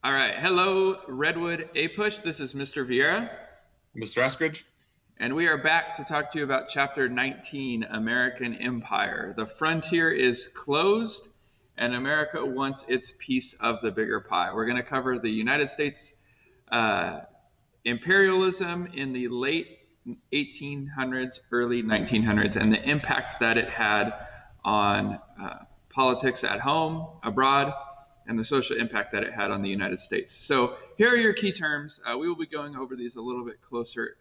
All right. Hello, Redwood A-Push. This is Mr. Vieira, Mr. Eskridge? and we are back to talk to you about Chapter 19, American Empire. The frontier is closed, and America wants its piece of the bigger pie. We're going to cover the United States uh, imperialism in the late 1800s, early 1900s, and the impact that it had on politics at home, abroad, and the social impact that it had on the United States. So here are your key terms. We will be going over these a little bit closer,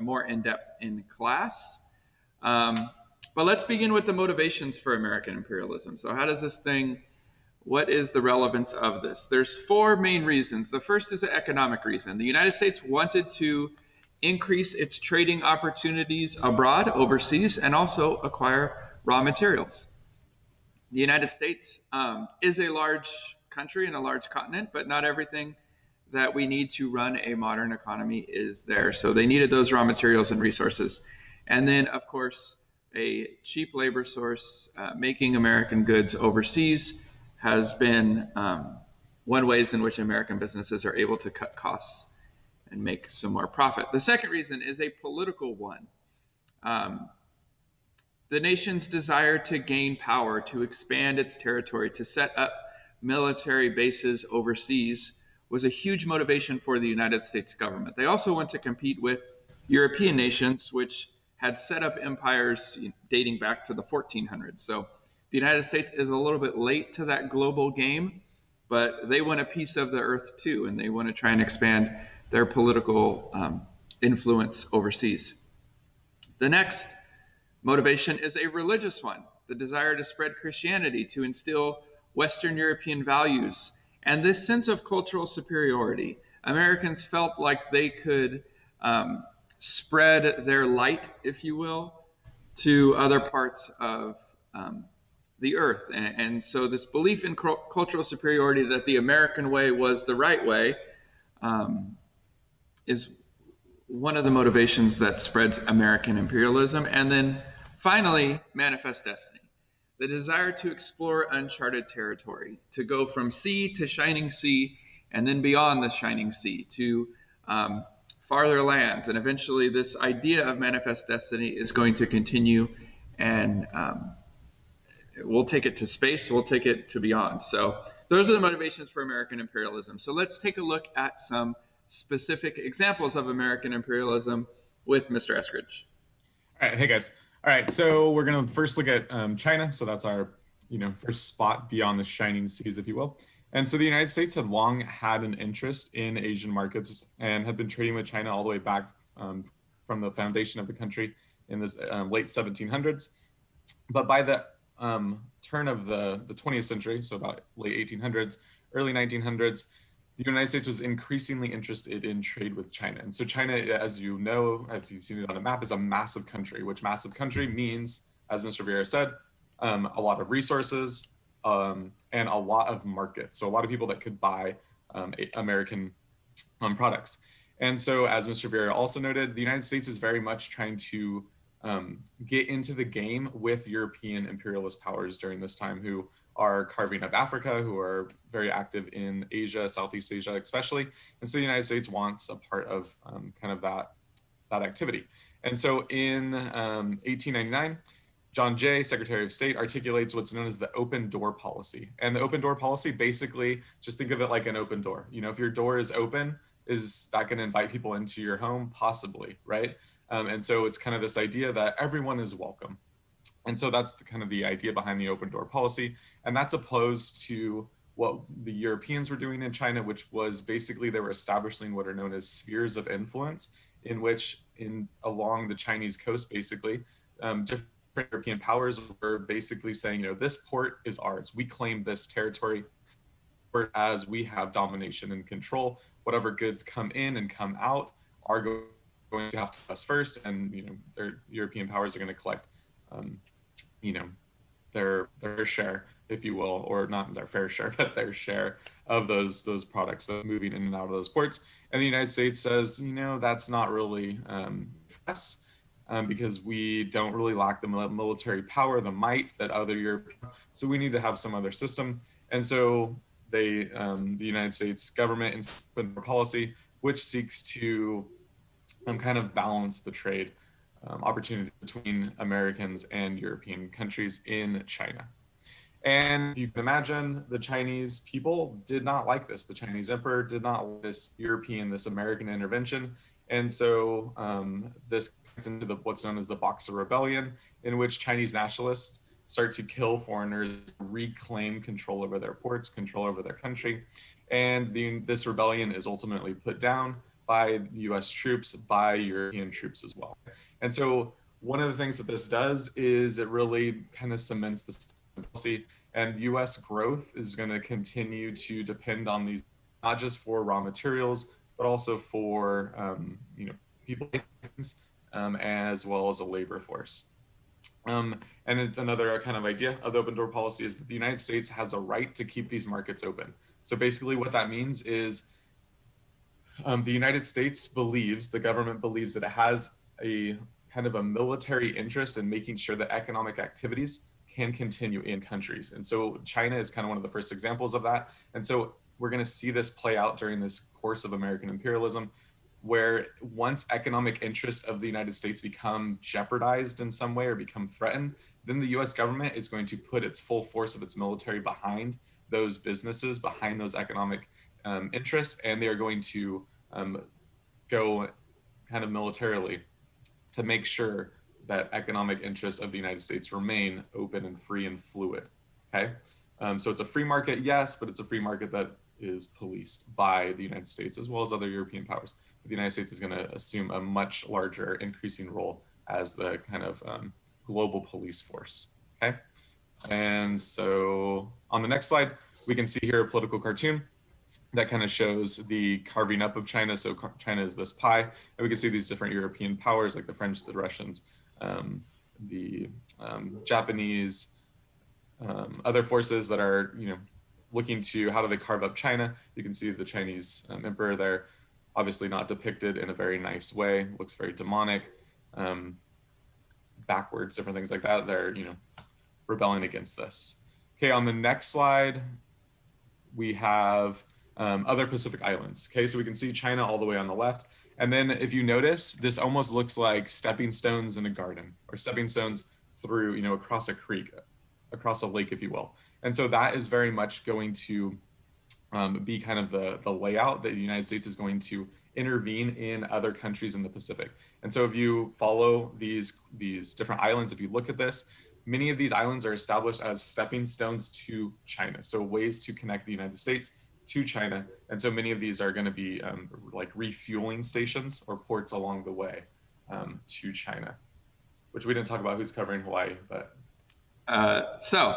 more in depth in class. Um, but let's begin with the motivations for American imperialism. So how does this thing, what is the relevance of this? There's four main reasons. The first is an economic reason. The United States wanted to increase its trading opportunities abroad, overseas, and also acquire raw materials. The United States is a large country and a large continent, but not everything that we need to run a modern economy is there. So they needed those raw materials and resources. And then, of course, a cheap labor source, making American goods overseas has been one ways in which American businesses are able to cut costs and make some more profit. The second reason is a political one. The nation's desire to gain power, to expand its territory, to set up military bases overseas was a huge motivation for the United States government. They also want to compete with European nations, which had set up empires dating back to the 1400s. So the United States is a little bit late to that global game, but they want a piece of the earth too, and they want to try and expand their political influence overseas. The next motivation is a religious one, the desire to spread Christianity, to instill Western European values, and this sense of cultural superiority. Americans felt like they could spread their light, if you will, to other parts of the earth. And so this belief in cultural superiority, that the American way was the right way, is one of the motivations that spreads American imperialism. And then finally, manifest destiny, the desire to explore uncharted territory, to go from sea to shining sea, and then beyond the shining sea to farther lands. And eventually this idea of manifest destiny is going to continue, and we'll take it to space, we'll take it to beyond. So those are the motivations for American imperialism. So let's take a look at some specific examples of American imperialism with Mr. Eskridge. All right, hey guys. All right, so we're gonna first look at China. So that's our, first spot beyond the shining seas, if you will. And so the United States had long had an interest in Asian markets and had been trading with China all the way back from the foundation of the country in the late 1700s. But by the turn of the 20th century, so about late 1800s, early 1900s, the United States was increasingly interested in trade with China. And so China, as you know, if you've seen it on a map, is a massive country, which massive country means, as Mr. Vieira said, a lot of resources and a lot of markets. So a lot of people that could buy American products. And so, as Mr. Vieira also noted, the United States is very much trying to get into the game with European imperialist powers during this time, who are carving up Africa, who are very active in Asia, Southeast Asia especially. And so the United States wants a part of kind of that activity. And so in 1899, John Jay, Secretary of State, articulates what's known as the open door policy. And the open door policy, basically, just think of it like an open door. If your door is open, is that going to invite people into your home? Possibly, right? And so it's kind of this idea that everyone is welcome. And so that's kind of the idea behind the open door policy. And that's opposed to what the Europeans were doing in China, which was basically they were establishing what are known as spheres of influence, in which along the Chinese coast, basically, different European powers were basically saying, this port is ours. We claim this territory, as we have domination and control. Whatever goods come in and come out are going to have to us first, and their European powers are going to collect their share, if you will, or not their fair share, but their share of those products that are moving in and out of those ports. And the United States says, that's not really us, because we don't really lack the military power, the might that other Europe. So we need to have some other system. And so the United States government in policy, which seeks to kind of balance the trade opportunity between Americans and European countries in China. And you can imagine the Chinese people did not like this. The Chinese emperor did not like this this American intervention. And so this gets into what's known as the Boxer Rebellion, in which Chinese nationalists start to kill foreigners, reclaim control over their ports, control over their country. And this rebellion is ultimately put down by US troops, by European troops as well. And so one of the things that this does is it really kind of cements the policy, and US growth is going to continue to depend on these, not just for raw materials, but also for people, as well as a labor force. And another kind of idea of the open door policy is that the United States has a right to keep these markets open. So basically what that means is the United States believes, the government believes, that it has a kind of a military interest in making sure that economic activities can continue in countries. And so China is kind of one of the first examples of that. And so we're going to see this play out during this course of American imperialism, where once economic interests of the United States become jeopardized in some way or become threatened, then the US government is going to put its full force of its military behind those businesses, behind those economic interests, and they are going to go kind of militarily to make sure that economic interests of the United States remain open and free and fluid. Okay, so it's a free market, yes, but it's a free market that is policed by the United States as well as other European powers. But the United States is going to assume a much larger, increasing role as the kind of global police force. Okay, and so on the next slide, we can see here a political cartoon that kind of shows the carving up of China. So China is this pie, and we can see these different European powers like the French, the Russians, the Japanese, other forces that are, looking to how do they carve up China. You can see the Chinese emperor there, obviously not depicted in a very nice way, looks very demonic, backwards, different things like that. They're, rebelling against this. Okay, on the next slide, we have other Pacific islands. Okay, so we can see China all the way on the left. And then if you notice, this almost looks like stepping stones in a garden, or stepping stones through, across a creek, across a lake, if you will. And so that is very much going to be kind of the layout that the United States is going to intervene in other countries in the Pacific. And so if you follow these different islands, if you look at this, many of these islands are established as stepping stones to China. So ways to connect the United States to China. And so many of these are going to be like refueling stations or ports along the way to China, which we didn't talk about who's covering Hawaii, but. So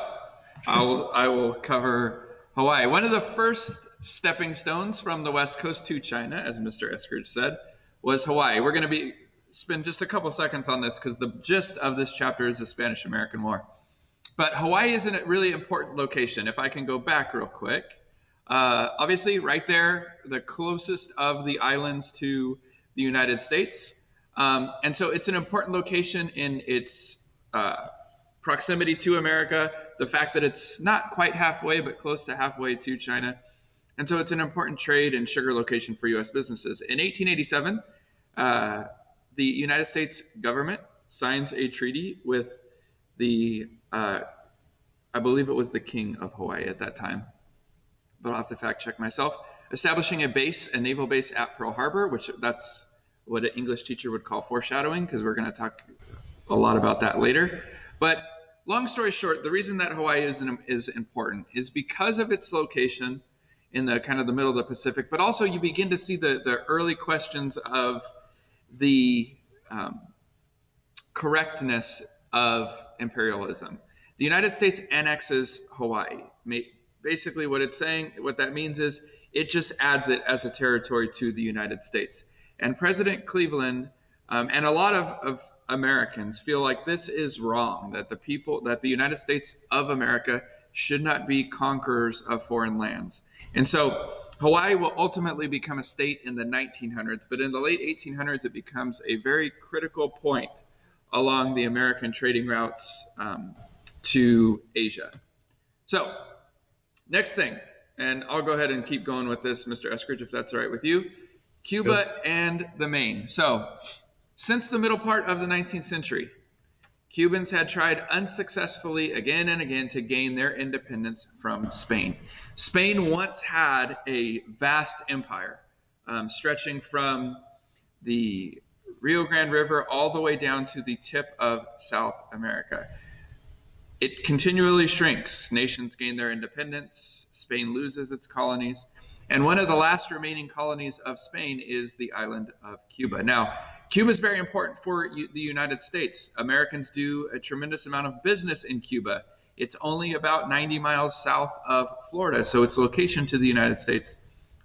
I will cover Hawaii. One of the first stepping stones from the West Coast to China, as Mr. Eskridge said, was Hawaii. We're going to spend just a couple seconds on this because the gist of this chapter is the Spanish-American War. But Hawaii is a really important location. If I can go back real quick. Obviously, right there, the closest of the islands to the United States. And so it's an important location in its proximity to America, the fact that it's not quite halfway, but close to halfway to China. And so it's an important trade and sugar location for U.S. businesses. In 1887, the United States government signs a treaty with the, I believe it was the king of Hawaii at that time, but I'll have to fact check myself, establishing a naval base at Pearl Harbor, which that's what an English teacher would call foreshadowing, because we're going to talk a lot about that later. But long story short, the reason that Hawaii is important is because of its location in the kind of the middle of the Pacific, but also you begin to see the early questions of the correctness of imperialism. The United States annexes Hawaii. Basically what that means is it just adds it as a territory to the United States. And President Cleveland and a lot of Americans feel like this is wrong, that the United States of America should not be conquerors of foreign lands. And so Hawaii will ultimately become a state in the 1900s, but in the late 1800s, it becomes a very critical point along the American trading routes to Asia. So, next thing, and I'll go ahead and keep going with this, Mr. Eskridge, if that's all right with you. Cuba and the Maine. So, since the middle part of the 19th century, Cubans had tried unsuccessfully again and again to gain their independence from Spain. Spain once had a vast empire stretching from the Rio Grande River all the way down to the tip of South America. It continually shrinks. Nations gain their independence. Spain loses its colonies. And one of the last remaining colonies of Spain is the island of Cuba. Now, Cuba is very important for the United States. Americans do a tremendous amount of business in Cuba. It's only about 90 miles south of Florida, so its location to the United States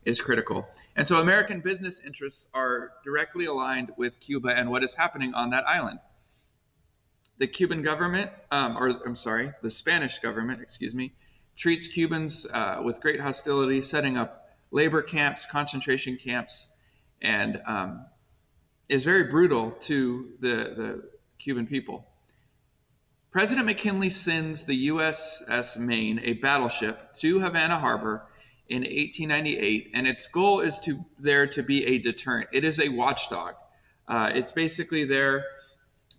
is critical. And so American business interests are directly aligned with Cuba and what is happening on that island. The Cuban government, the Spanish government, treats Cubans with great hostility, setting up labor camps, concentration camps, and is very brutal to the Cuban people. President McKinley sends the USS Maine, a battleship, to Havana Harbor in 1898, and its goal is there to be a deterrent. It is a watchdog. It's basically there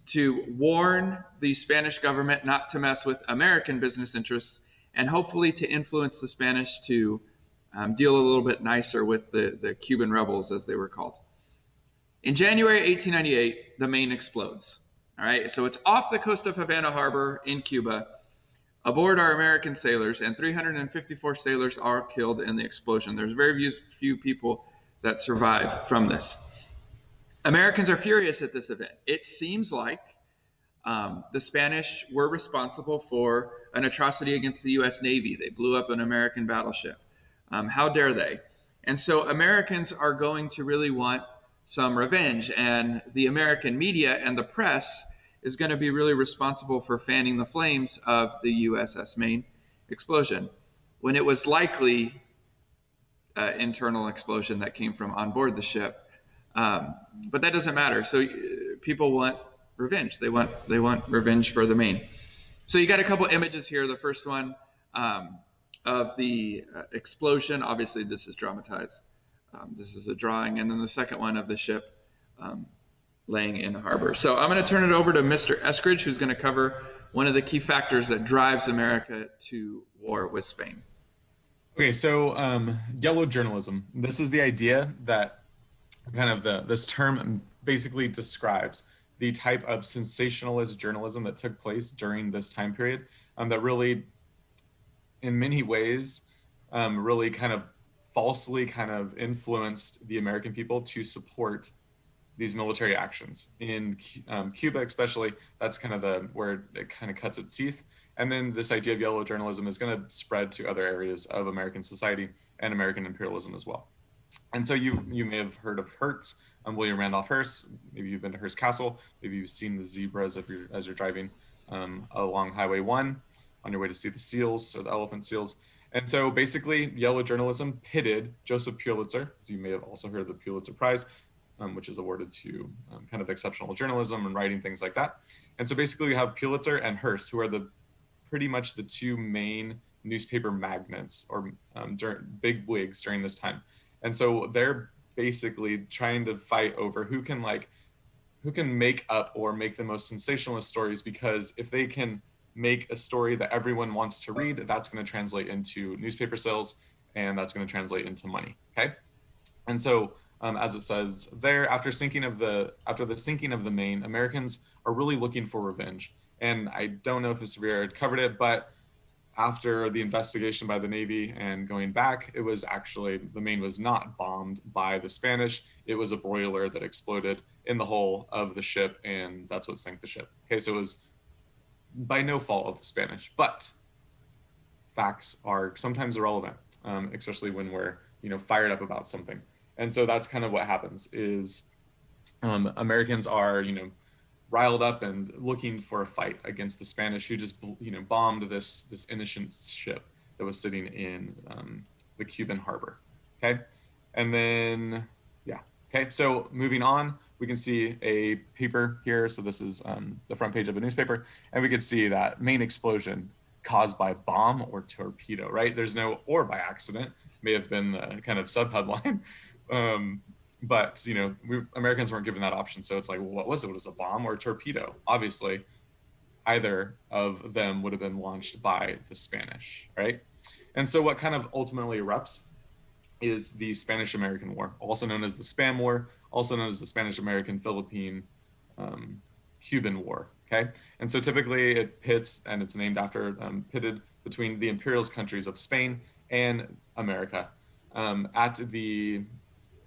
to warn the Spanish government not to mess with American business interests, and hopefully to influence the Spanish to deal a little bit nicer with the Cuban rebels, as they were called. In January 1898, the Maine explodes. All right, so it's off the coast of Havana Harbor in Cuba. Aboard are American sailors, and 354 sailors are killed in the explosion. There's very few people that survive from this. Americans are furious at this event. It seems like the Spanish were responsible for an atrocity against the U.S. Navy. They blew up an American battleship. How dare they? And so Americans are going to really want some revenge, and the American media and the press is going to be really responsible for fanning the flames of the USS Maine explosion, when it was likely internal explosion that came from on board the ship. But that doesn't matter. So people want revenge. They want revenge for the Maine. So you got a couple images here. The first one of the explosion. Obviously, this is dramatized. This is a drawing. And then the second one of the ship laying in harbor. So I'm going to turn it over to Mr. Eskridge, who's going to cover one of the key factors that drives America to war with Spain. Okay, so yellow journalism. This is the idea that kind of this term basically describes the type of sensationalist journalism that took place during this time period that really, in many ways, really kind of falsely kind of influenced the American people to support these military actions. In Cuba especially, that's kind of where it kind of cuts its teeth. And then this idea of yellow journalism is going to spread to other areas of American society and American imperialism as well. And so you may have heard of Hearst, William Randolph Hearst. Maybe you've been to Hearst Castle. Maybe you've seen the zebras as you're driving along Highway 1 on your way to see the seals or the elephant seals. And so basically, yellow journalism pitted Joseph Pulitzer. So you may have also heard of the Pulitzer Prize, which is awarded to kind of exceptional journalism and writing, things like that. And so basically, we have Pulitzer and Hearst, who are pretty much the two main newspaper magnates or big wigs during this time. And so they're basically trying to fight over who can make up or make the most sensationalist stories, because if they can make a story that everyone wants to read, that's going to translate into newspaper sales, and that's going to translate into money. Okay, and so as it says there, after the sinking of the Maine, Americans are really looking for revenge. And I don't know if Mr. Vieira had covered it, but after the investigation by the Navy and going back, it was actually the Maine was not bombed by the Spanish. It was a broiler that exploded in the hull of the ship, and that's what sank the ship. Okay, so it was by no fault of the Spanish, but facts are sometimes irrelevant, especially when we're fired up about something. And so that's kind of what happens is Americans are riled up and looking for a fight against the Spanish, who just bombed this innocent ship that was sitting in the Cuban harbor. Okay, and then okay, so moving on, we can see a paper here. So this is the front page of a newspaper, and we can see that Maine explosion caused by bomb or torpedo, right? There's no or by accident, may have been the kind of sub headline. But Americans weren't given that option. So it's like, well, what was it? Was it a bomb or a torpedo? Obviously, either of them would have been launched by the Spanish, right? And so what kind of ultimately erupts is the Spanish-American War, also known as the Spam War, also known as the Spanish-American Philippine Cuban War. Okay, and so typically it pits, and it's named after, pitted between the imperialist countries of Spain and America, at the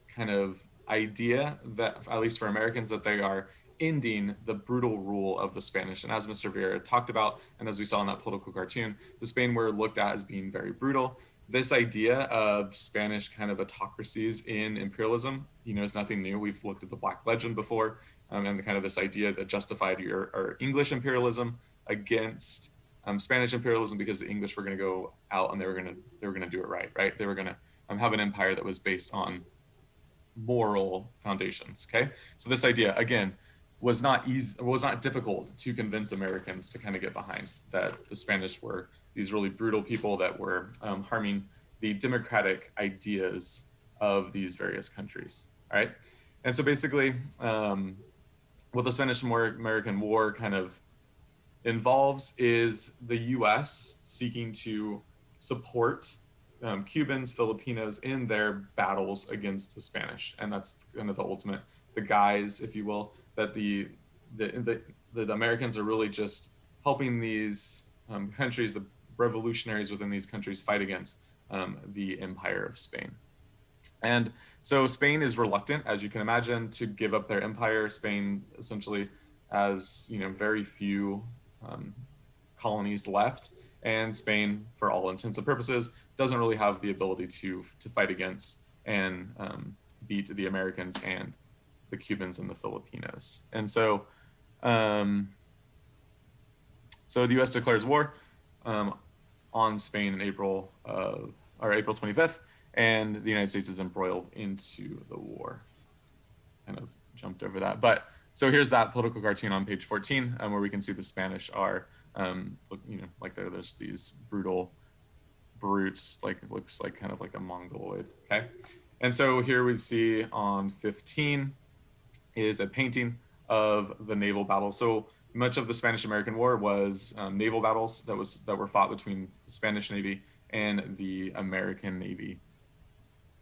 kind of idea that, at least for Americans, that they are ending the brutal rule of the Spanish. And as Mr. Vieira talked about, and as we saw in that political cartoon, the Spain were looked at as being very brutal. This idea of Spanish kind of autocracies in imperialism, is nothing new. We've looked at the Black Legend before, and kind of this idea that justified our English imperialism against Spanish imperialism, because the English were going to go out and they were going to do it right. They were going to have an empire that was based on moral foundations. Okay, so this idea again was not easy, was not difficult to convince Americans to kind of get behind, that the Spanish were these really brutal people that were harming the democratic ideas of these various countries. All right, and so basically, what the Spanish-American War kind of involves is the U.S. seeking to support Cubans, Filipinos in their battles against the Spanish, and that's kind of the ultimate, the guise, if you will, that the Americans are really just helping these countries, the revolutionaries within these countries, fight against the Empire of Spain. And so Spain is reluctant, as you can imagine, to give up their empire. Spain essentially has very few colonies left, and Spain, for all intents and purposes, doesn't really have the ability to fight against and beat the Americans and the Cubans and the Filipinos. And so the U.S. declares war on Spain in April 25th, and the United States is embroiled into the war. Kind of jumped over that, but so here's that political cartoon on page 14, where we can see the Spanish are, like there's these brutal brutes, like it looks like kind of like a mongoloid. Okay, and so here we see on 15 is a painting of the naval battle. So much of the Spanish-American War was naval battles that were fought between the Spanish Navy and the American Navy.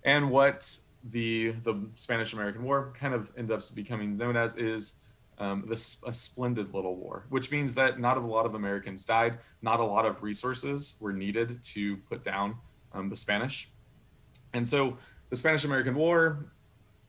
And what the Spanish-American War kind of ends up becoming known as is a splendid little war, which means that not a lot of Americans died, not a lot of resources were needed to put down the Spanish. And so the Spanish-American War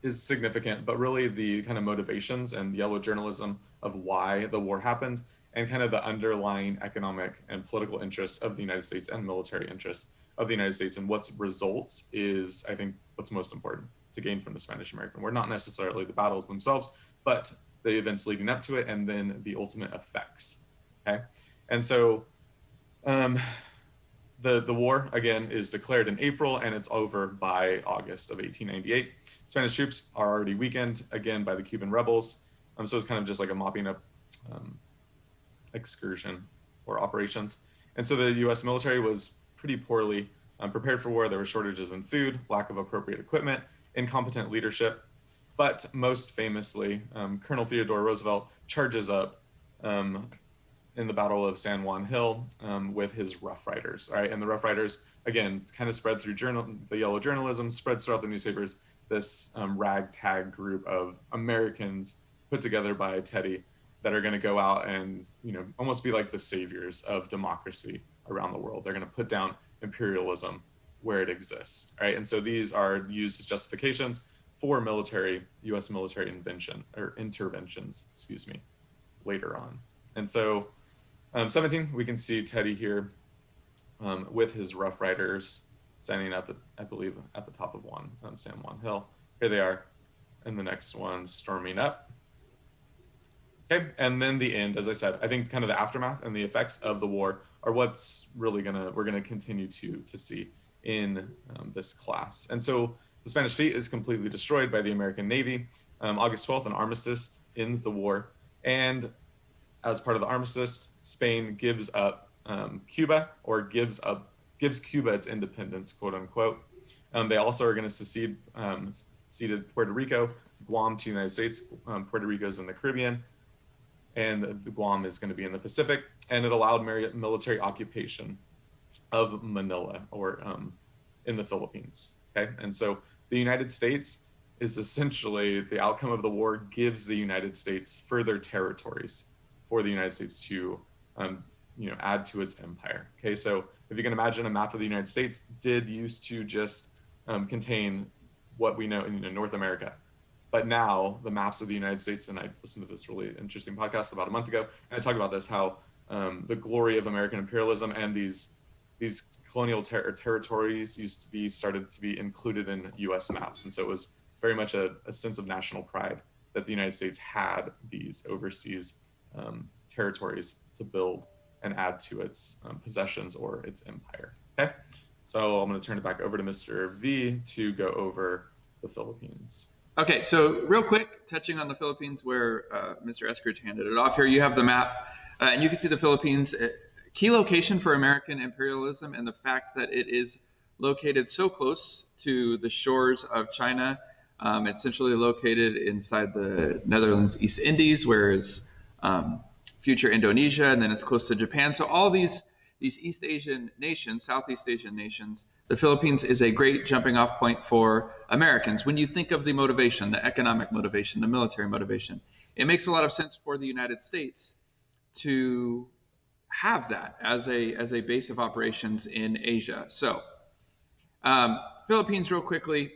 is significant, but really the kind of motivations and yellow journalism of why the war happened, and kind of the underlying economic and political interests of the United States and military interests of the United States and what's results is, I think, what's most important to gain from the Spanish-American War. Not necessarily the battles themselves, but the events leading up to it, and then the ultimate effects. Okay, and so the war again is declared in April, and it's over by August of 1898. Spanish troops are already weakened again by the Cuban rebels. So it's kind of just like a mopping up excursion or operations. And so the U.S. military was pretty poorly prepared for war. There were shortages in food, lack of appropriate equipment, incompetent leadership. But most famously, Colonel Theodore Roosevelt charges up in the Battle of San Juan Hill with his Rough Riders. All right, and the Rough Riders, again, kind of spread through the yellow journalism, spreads throughout the newspapers, this ragtag group of Americans put together by Teddy that are going to go out and, almost be like the saviors of democracy around the world. They're going to put down imperialism where it exists, right? And so these are used as justifications for U.S. military interventions, later on. And so 17, we can see Teddy here with his Rough Riders standing at the top of San Juan Hill. Here they are, and the next one storming up. Okay, and then the end, as I said, I think kind of the aftermath and the effects of the war are what's really we're gonna continue to see in this class. And so the Spanish fleet is completely destroyed by the American Navy. August 12th, an armistice ends the war, and as part of the armistice, Spain gives up Cuba, or gives Cuba its independence, quote unquote. They also are going to ceded Puerto Rico, Guam to the United States. Puerto Rico is in the Caribbean, and the Guam is going to be in the Pacific. And it allowed military occupation of Manila, or in the Philippines. Okay, and so the United States is essentially, the outcome of the war gives the United States further territories for the United States to add to its empire. Okay, so if you can imagine, a map of the United States did used to just contain what we know in North America. But now the maps of the United States, and I listened to this really interesting podcast about a month ago, and I talked about this, how the glory of American imperialism and these colonial territories started to be included in U.S. maps. And so it was very much a sense of national pride that the United States had these overseas territories to build and add to its possessions or its empire. Okay, so I'm going to turn it back over to Mr. V to go over the Philippines. Okay, so real quick, touching on the Philippines, where Mr. Eskridge handed it off here, you have the map, and you can see the Philippines, key location for American imperialism, and the fact that it is located so close to the shores of China. It's centrally located inside the Netherlands East Indies, whereas future Indonesia, and then it's close to Japan. So all these East Asian nations, Southeast Asian nations, the Philippines is a great jumping off point for Americans. When you think of the motivation, the economic motivation, the military motivation, it makes a lot of sense for the United States to have that as a base of operations in Asia. So Philippines real quickly,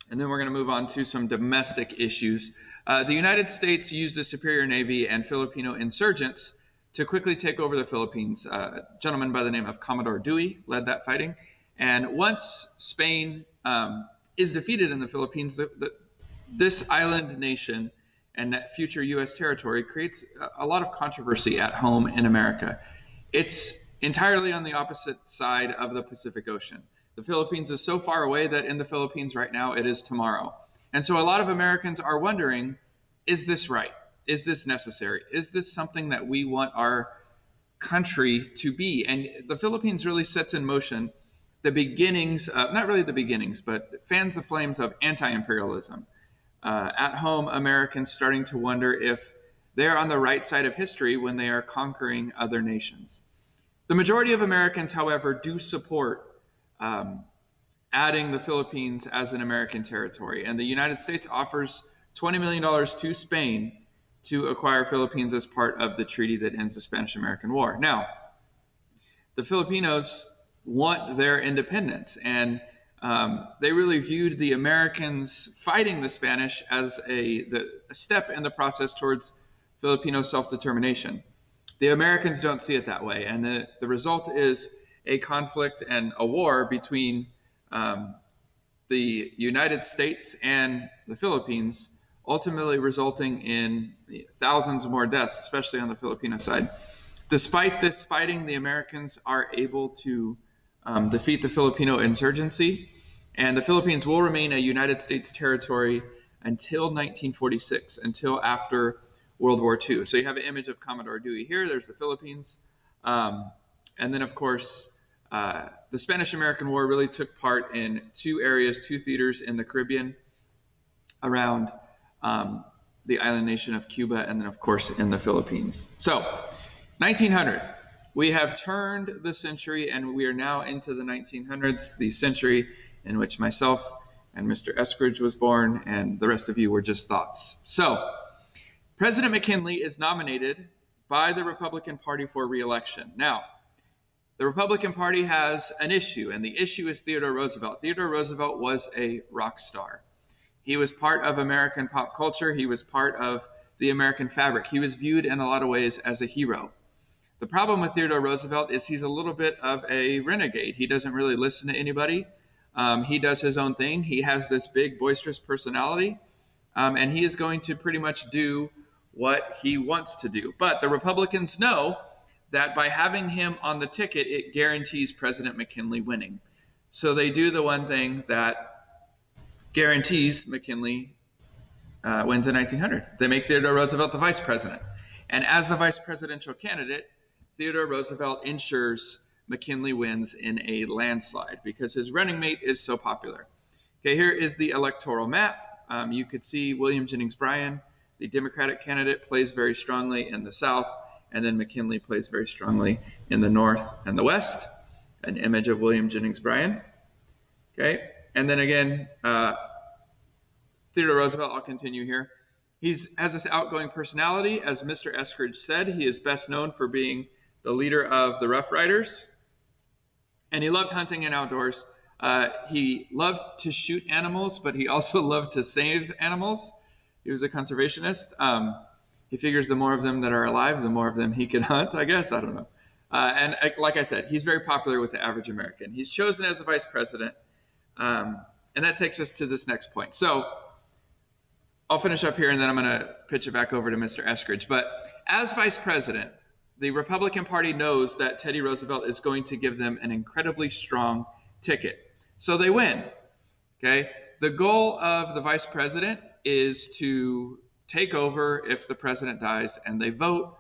and then we're going to move on to some domestic issues. The United States used the superior Navy and Filipino insurgents to quickly take over the Philippines. A gentleman by the name of Commodore Dewey led that fighting. And once Spain is defeated in the Philippines, this island nation and that future U.S. territory creates a lot of controversy at home in America. It's entirely on the opposite side of the Pacific Ocean. The Philippines is so far away that in the Philippines right now it is tomorrow. And so a lot of Americans are wondering, is this right? Is this necessary? Is this something that we want our country to be? And the Philippines really sets in motion the beginnings, not really the beginnings, but fans the flames of anti-imperialism. At home, Americans starting to wonder if they're on the right side of history when they are conquering other nations. The majority of Americans, however, do support adding the Philippines as an American territory. And the United States offers $20 million to Spain to acquire Philippines as part of the treaty that ends the Spanish-American War. Now, the Filipinos want their independence, and they really viewed the Americans fighting the Spanish as a step in the process towards Filipino self-determination. The Americans don't see it that way, and the result is a conflict and a war between the United States and the Philippines, ultimately resulting in thousands more deaths, especially on the Filipino side. Despite this fighting, the Americans are able to defeat the Filipino insurgency, and the Philippines will remain a United States territory until 1946, until after World War II. So you have an image of Commodore Dewey here. There's the Philippines. And then, of course, the Spanish-American War really took part in two theaters in the Caribbean around the island nation of Cuba, and then, of course, in the Philippines. So, 1900. We have turned the century, and we are now into the 1900s, the century in which myself and Mr. Eskridge was born, and the rest of you were just thoughts. So, President McKinley is nominated by the Republican Party for re-election. Now, the Republican Party has an issue, and the issue is Theodore Roosevelt. Theodore Roosevelt was a rock star. He was part of American pop culture. He was part of the American fabric. He was viewed in a lot of ways as a hero. The problem with Theodore Roosevelt is he's a little bit of a renegade. He doesn't really listen to anybody. He does his own thing. He has this big, boisterous personality, and he is going to pretty much do what he wants to do. But the Republicans know that by having him on the ticket, it guarantees President McKinley winning. So they do the one thing that guarantees McKinley wins in 1900. They make Theodore Roosevelt the vice president. And as the vice presidential candidate, Theodore Roosevelt ensures McKinley wins in a landslide because his running mate is so popular. Okay, here is the electoral map. You could see William Jennings Bryan, the Democratic candidate, plays very strongly in the South, and then McKinley plays very strongly in the North and the West. An image of William Jennings Bryan. Okay, and then again, Theodore Roosevelt, I'll continue here. He has this outgoing personality. As Mr. Eskridge said, he is best known for being the leader of the Rough Riders, and he loved hunting and outdoors. He loved to shoot animals, but he also loved to save animals. He was a conservationist. He figures the more of them that are alive, the more of them he can hunt, I guess. I don't know. And like I said, he's very popular with the average American. He's chosen as a vice president. And that takes us to this next point. So I'll finish up here, and then I'm going to pitch it back over to Mr. Eskridge. But as vice president, the Republican Party knows that Teddy Roosevelt is going to give them an incredibly strong ticket. So they win. Okay. The goal of the vice president is to take over if the president dies, and they vote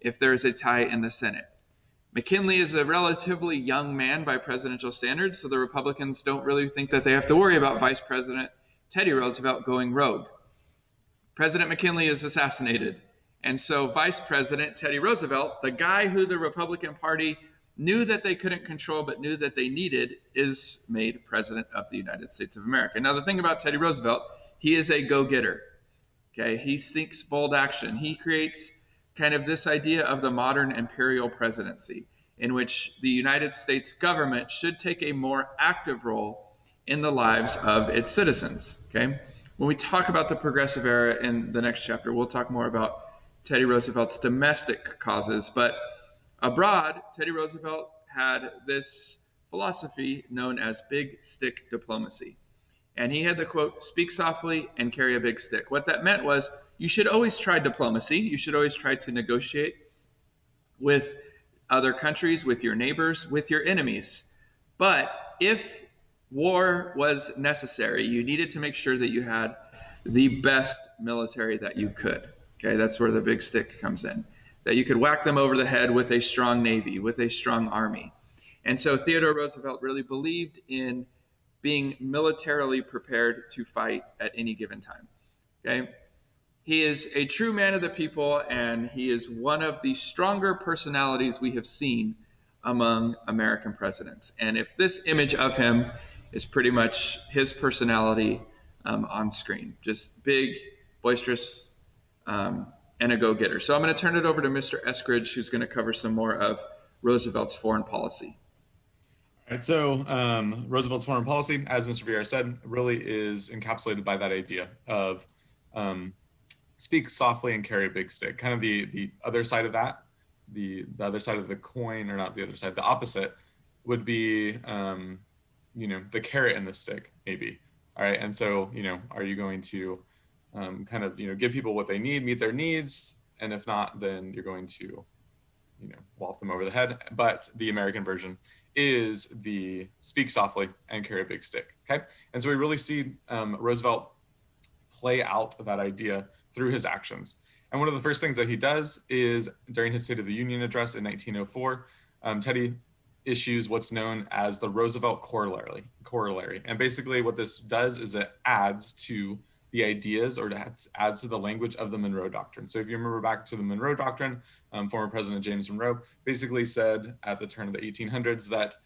if there's a tie in the Senate. McKinley is a relatively young man by presidential standards, so the Republicans don't really think that they have to worry about Vice President Teddy Roosevelt going rogue. President McKinley is assassinated, and so Vice President Teddy Roosevelt, the guy who the Republican Party knew that they couldn't control but knew that they needed, is made President of the United States of America. Now, the thing about Teddy Roosevelt, he is a go-getter. Okay, he seeks bold action. He creates kind of this idea of the modern imperial presidency, in which the United States government should take a more active role in the lives of its citizens. Okay, when we talk about the progressive era in the next chapter, we'll talk more about Teddy Roosevelt's domestic causes, but abroad, Teddy Roosevelt had this philosophy known as big stick diplomacy. And he had the quote, "Speak softly and carry a big stick." What that meant was you should always try diplomacy. You should always try to negotiate with other countries, with your neighbors, with your enemies. But if war was necessary, you needed to make sure that you had the best military that you could. Okay, that's where the big stick comes in. That you could whack them over the head with a strong navy, with a strong army. And so Theodore Roosevelt really believed in being militarily prepared to fight at any given time. Okay? He is a true man of the people, and he is one of the stronger personalities we have seen among American presidents. And if this image of him is pretty much his personality on screen, just big, boisterous, and a go-getter. So I'm going to turn it over to Mr. Eskridge, who's going to cover some more of Roosevelt's foreign policy. All right, so Roosevelt's foreign policy, as Mr. Vieira said, really is encapsulated by that idea of speak softly and carry a big stick. Kind of the other side of that, the other side of the coin, or not the other side, the opposite would be, the carrot and the stick, maybe. All right, and so, are you going to kind of, give people what they need, meet their needs, and if not, then you're going to wallop them over the head. But the American version is the speak softly and carry a big stick. Okay. And so we really see Roosevelt play out that idea through his actions. And one of the first things that he does is during his State of the Union address in 1904, Teddy issues what's known as the Roosevelt corollary. And basically what this does is it adds to the ideas, or adds to the language of the Monroe Doctrine. So if you remember back to the Monroe Doctrine, former President James Monroe basically said at the turn of the 1800s that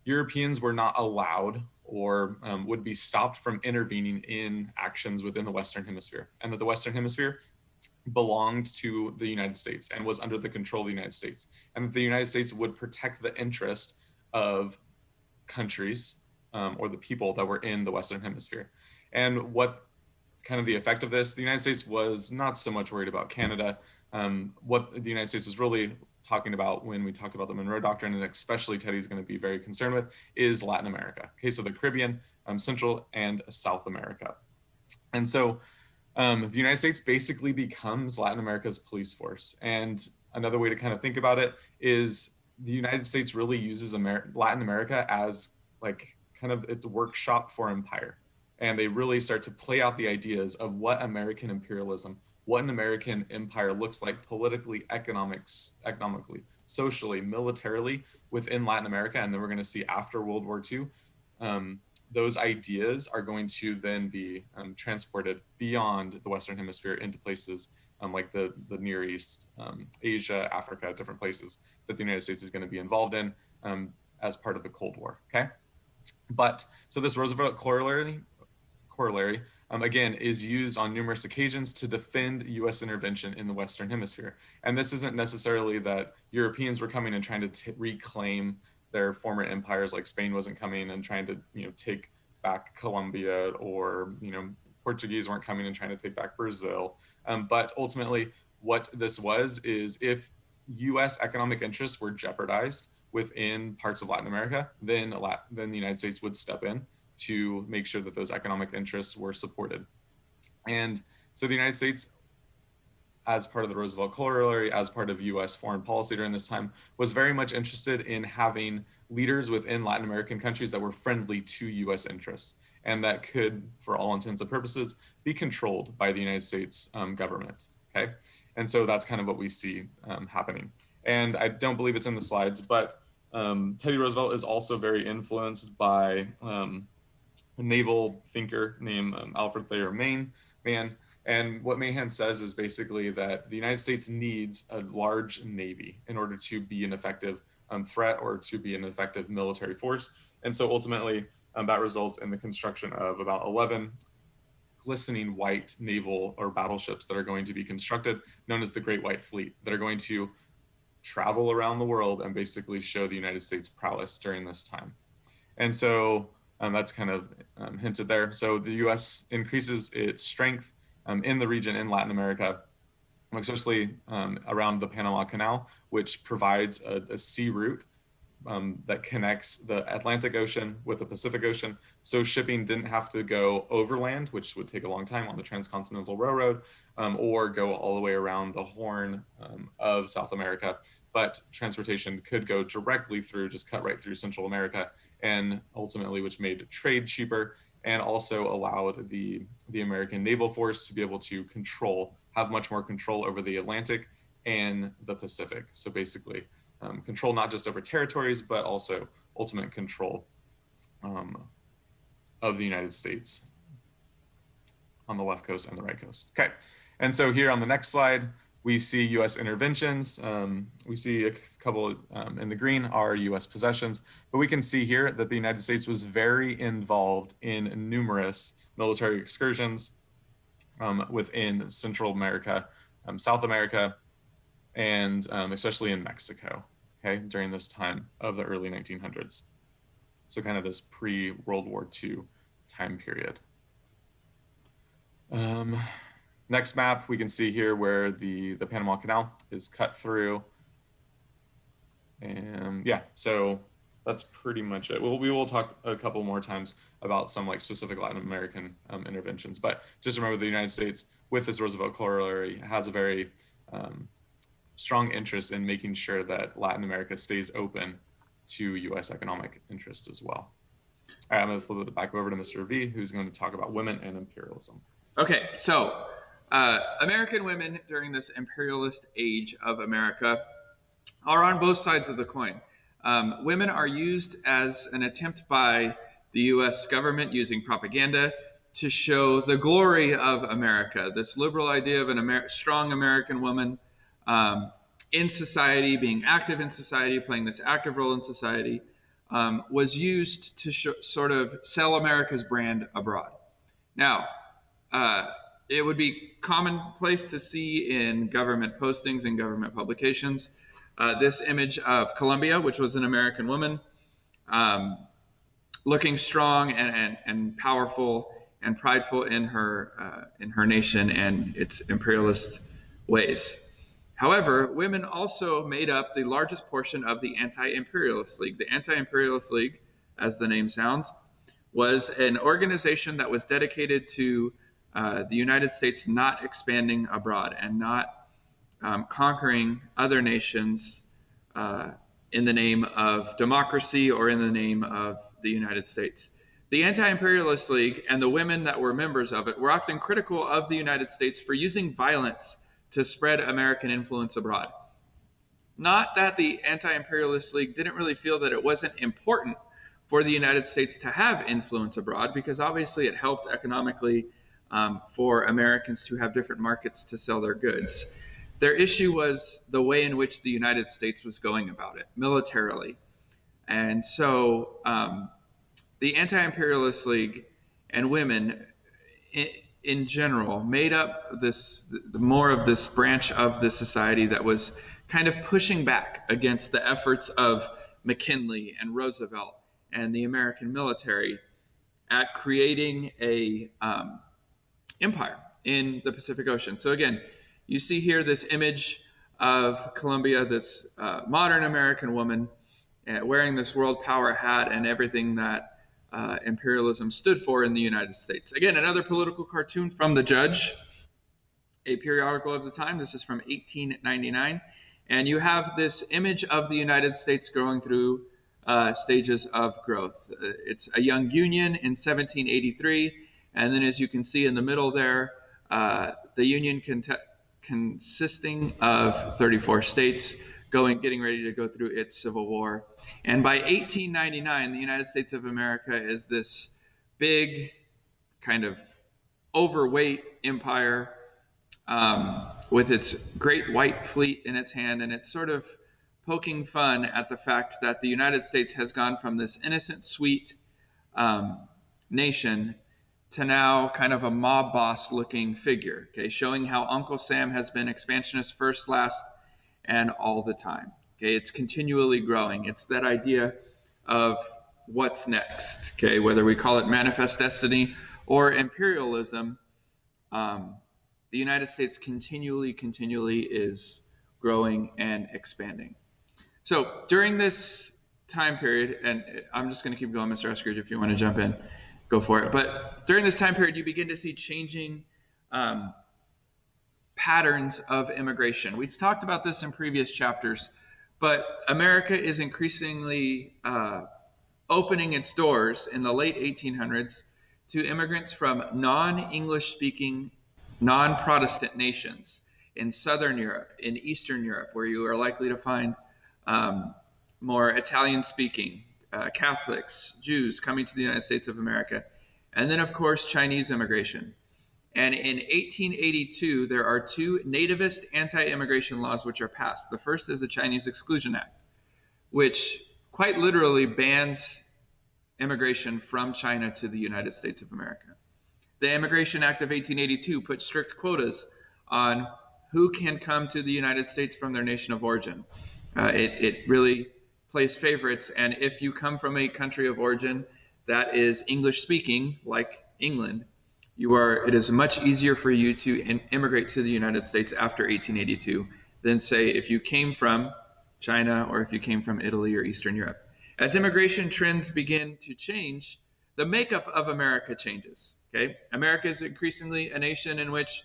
Europeans were not allowed or would be stopped from intervening in actions within the Western Hemisphere, and that the Western Hemisphere belonged to the United States and was under the control of the United States, and that the United States would protect the interest of countries or the people that were in the Western Hemisphere. And what kind of the effect of this, the United States was not so much worried about Canada. What the United States was really talking about when we talked about the Monroe Doctrine, and especially Teddy's going to be very concerned with, is Latin America. Okay, so the Caribbean, Central and South America. And so the United States basically becomes Latin America's police force. And another way to kind of think about it is the United States really uses Latin America as like kind of its workshop for empire. And they really start to play out the ideas of what American imperialism, what an American empire looks like politically, economically, socially, militarily within Latin America. And then we're going to see after World War II, those ideas are going to then be transported beyond the Western Hemisphere into places like the Near East, Asia, Africa, different places that the United States is going to be involved in as part of the Cold War. Okay, but so this Roosevelt corollary again, is used on numerous occasions to defend U.S. intervention in the Western Hemisphere. And this isn't necessarily that Europeans were coming and trying to reclaim their former empires, like Spain wasn't coming and trying to, take back Colombia, or, Portuguese weren't coming and trying to take back Brazil. But ultimately, what this was is if U.S. economic interests were jeopardized within parts of Latin America, then the United States would step in to make sure that those economic interests were supported. And so the United States, as part of the Roosevelt corollary, as part of U.S. foreign policy during this time, was very much interested in having leaders within Latin American countries that were friendly to U.S. interests and that could, for all intents and purposes, be controlled by the United States government. Okay, and so that's kind of what we see happening. And I don't believe it's in the slides, but Teddy Roosevelt is also very influenced by a naval thinker named Alfred Thayer Mahan. And what Mahan says is basically that the United States needs a large navy in order to be an effective threat or to be an effective military force. And so ultimately, that results in the construction of about 11 glistening white naval or battleships that are going to be constructed, known as the Great White Fleet, that are going to travel around the world and basically show the United States prowess during this time. And so that's kind of hinted there. So the U.S. increases its strength in the region in Latin America, especially around the Panama Canal, which provides a sea route that connects the Atlantic Ocean with the Pacific Ocean. So shipping didn't have to go overland, which would take a long time on the Transcontinental Railroad, or go all the way around the Horn of South America. But transportation could go directly through, just cut right through Central America, and ultimately, which made trade cheaper and also allowed the American naval force to be able to have much more control over the Atlantic and the Pacific. So basically, control not just over territories, but also ultimate control of the United States on the left coast and the right coast. Okay, and so here on the next slide, we see U.S. interventions. We see a couple in the green are U.S. possessions, but we can see here that the United States was very involved in numerous military excursions within Central America, South America, and especially in Mexico, okay, during this time of the early 1900s. So kind of this pre-World War II time period. Next map, we can see here where the Panama Canal is cut through. And yeah, so that's pretty much it. We will talk a couple more times about some like specific Latin American interventions, but just remember the United States with this Roosevelt corollary has a very strong interest in making sure that Latin America stays open to U.S. economic interest as well. All right, I'm going to flip it back over to Mr. V, who's going to talk about women and imperialism. Okay, so American women during this imperialist age of America are on both sides of the coin. Women are used as an attempt by the U.S. government using propaganda to show the glory of America, this liberal idea of a strong American woman in society, being active in society, playing this active role in society, was used to sort of sell America's brand abroad. Now, it would be commonplace to see in government postings and government publications this image of Colombia, which was an American woman, looking strong and powerful and prideful in her nation and its imperialist ways. However, women also made up the largest portion of the Anti-Imperialist League. The Anti-Imperialist League, as the name sounds, was an organization that was dedicated to the United States not expanding abroad and not conquering other nations in the name of democracy or in the name of the United States. The Anti-Imperialist League and the women that were members of it were often critical of the United States for using violence to spread American influence abroad. Not that the Anti-Imperialist League didn't really feel that it wasn't important for the United States to have influence abroad, because obviously it helped economically for Americans to have different markets to sell their goods. Their issue was the way in which the United States was going about it militarily. And so the Anti-Imperialist League and women in general made up more of this branch of the society that was kind of pushing back against the efforts of McKinley and Roosevelt and the American military at creating a empire in the Pacific Ocean. So again, you see here this image of Columbia, this modern American woman wearing this world power hat and everything that imperialism stood for in the United States. Again, another political cartoon from The Judge, a periodical of the time. This is from 1899. And you have this image of the United States going through stages of growth. It's a young union in 1783. And then as you can see in the middle there, the union consisting of 34 states getting ready to go through its civil war. And by 1899, the United States of America is this big, kind of overweight empire with its great white fleet in its hand, and it's sort of poking fun at the fact that the United States has gone from this innocent, sweet nation to now kind of a mob boss looking figure, okay, showing how Uncle Sam has been expansionist first, last, and all the time. Okay, it's continually growing. It's that idea of what's next, okay, whether we call it manifest destiny or imperialism. The United States continually is growing and expanding. So during this time period, and I'm just going to keep going, Mr. Eskridge, if you want to jump in, go for it. But during this time period, you begin to see changing patterns of immigration. We've talked about this in previous chapters, but America is increasingly opening its doors in the late 1800s to immigrants from non-English speaking, non-Protestant nations in Southern Europe, in Eastern Europe, where you are likely to find more Italian-speaking Catholics, Jews coming to the United States of America, and then, of course, Chinese immigration. And in 1882, there are two nativist anti-immigration laws which are passed. The first is the Chinese Exclusion Act, which quite literally bans immigration from China to the United States of America. The Immigration Act of 1882 put strict quotas on who can come to the United States from their nation of origin. It really plays favorites, and if you come from a country of origin that is English-speaking, like England, it is much easier for you to immigrate to the United States after 1882 than, say, if you came from China or if you came from Italy or Eastern Europe. As immigration trends begin to change, the makeup of America changes. Okay, America is increasingly a nation in which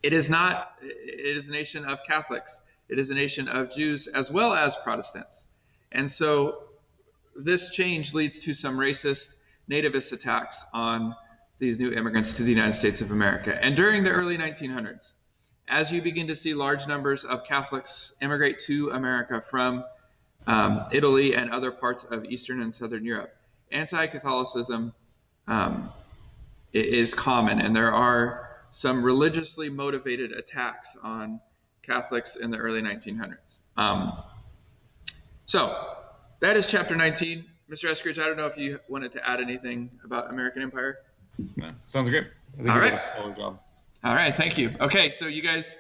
it is a nation of Catholics. It is a nation of Jews as well as Protestants. And so this change leads to some racist, nativist attacks on these new immigrants to the United States of America. And during the early 1900s, as you begin to see large numbers of Catholics immigrate to America from Italy and other parts of Eastern and Southern Europe, anti-Catholicism is common, and there are some religiously motivated attacks on Catholics in the early 1900s. So that is chapter 19. Mr. Eskridge, I don't know if you wanted to add anything about American Empire. No, sounds great. I think you did a stellar job. All right, thank you. Okay, so you guys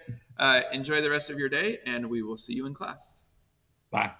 enjoy the rest of your day, and we will see you in class. Bye.